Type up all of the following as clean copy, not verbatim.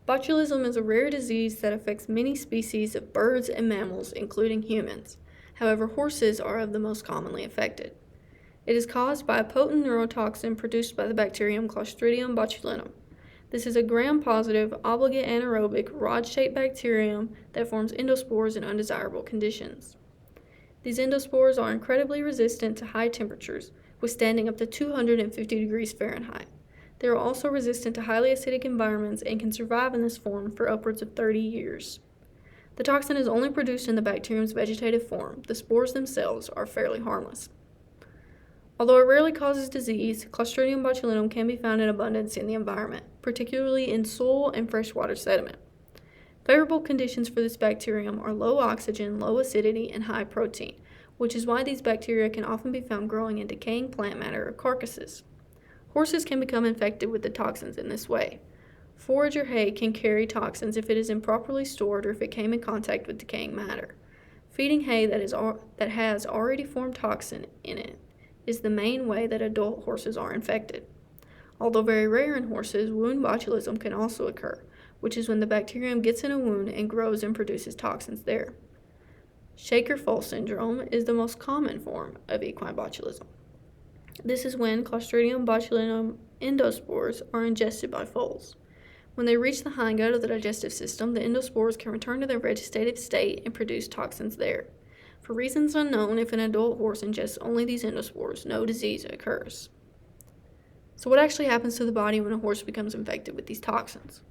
Botulism is a rare disease that affects many species of birds and mammals, including humans. However, horses are of the most commonly affected. It is caused by a potent neurotoxin produced by the bacterium Clostridium botulinum. This is a gram-positive, obligate anaerobic, rod-shaped bacterium that forms endospores in undesirable conditions. These endospores are incredibly resistant to high temperatures, withstanding up to 250 degrees Fahrenheit. They are also resistant to highly acidic environments and can survive in this form for upwards of 30 years. The toxin is only produced in the bacterium's vegetative form. The spores themselves are fairly harmless. Although it rarely causes disease, Clostridium botulinum can be found in abundance in the environment, particularly in soil and freshwater sediment. Favorable conditions for this bacterium are low oxygen, low acidity, and high protein, which is why these bacteria can often be found growing in decaying plant matter or carcasses. Horses can become infected with the toxins in this way. Forage or hay can carry toxins if it is improperly stored or if it came in contact with decaying matter. Feeding hay that has already formed toxin in it is the main way that adult horses are infected. Although very rare in horses, wound botulism can also occur, which is when the bacterium gets in a wound and grows and produces toxins there. Shaker-Foal syndrome is the most common form of equine botulism. This is when Clostridium botulinum endospores are ingested by foals. When they reach the hindgut of the digestive system, the endospores can return to their vegetative state and produce toxins there. For reasons unknown, if an adult horse ingests only these endospores, no disease occurs. So what actually happens to the body when a horse becomes infected with these toxins?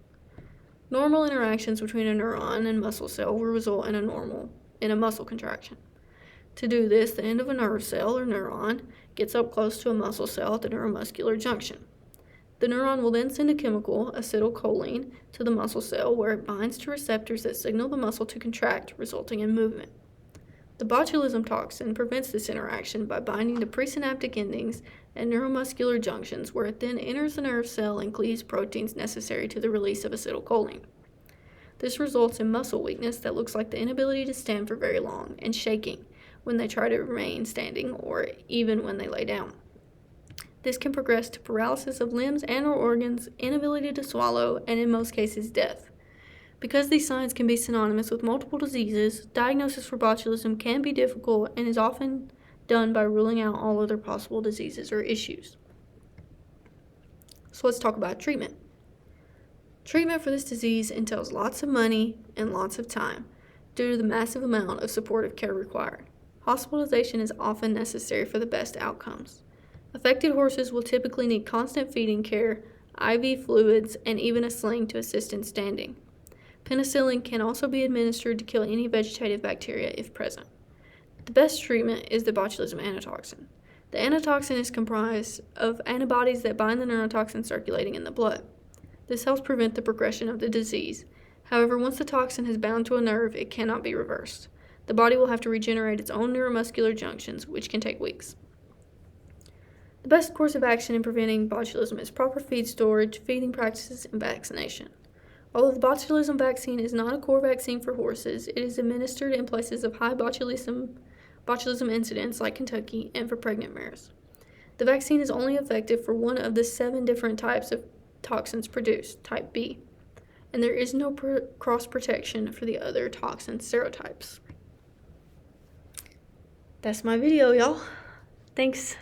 Normal interactions between a neuron and muscle cell will result in a muscle contraction. To do this, the end of a nerve cell or neuron gets up close to a muscle cell at the neuromuscular junction. The neuron will then send a chemical, acetylcholine, to the muscle cell where it binds to receptors that signal the muscle to contract, resulting in movement. The botulism toxin prevents this interaction by binding to presynaptic endings at neuromuscular junctions where it then enters the nerve cell and cleaves proteins necessary to the release of acetylcholine. This results in muscle weakness that looks like the inability to stand for very long and shaking when they try to remain standing or even when they lay down. This can progress to paralysis of limbs and or organs, inability to swallow, and in most cases death. Because these signs can be synonymous with multiple diseases, diagnosis for botulism can be difficult and is often done by ruling out all other possible diseases or issues. So let's talk about treatment. Treatment for this disease entails lots of money and lots of time due to the massive amount of supportive care required. Hospitalization is often necessary for the best outcomes. Affected horses will typically need constant feeding care, IV fluids, and even a sling to assist in standing. Penicillin can also be administered to kill any vegetative bacteria if present. The best treatment is the botulism antitoxin. The antitoxin is comprised of antibodies that bind the neurotoxin circulating in the blood. This helps prevent the progression of the disease. However, once the toxin has bound to a nerve, it cannot be reversed. The body will have to regenerate its own neuromuscular junctions, which can take weeks. The best course of action in preventing botulism is proper feed storage, feeding practices, and vaccination. Although the botulism vaccine is not a core vaccine for horses, it is administered in places of high botulism incidence like Kentucky and for pregnant mares. The vaccine is only effective for one of the 7 different types of toxins produced, type B, and there is no cross-protection for the other toxin serotypes. That's my video, y'all. Thanks.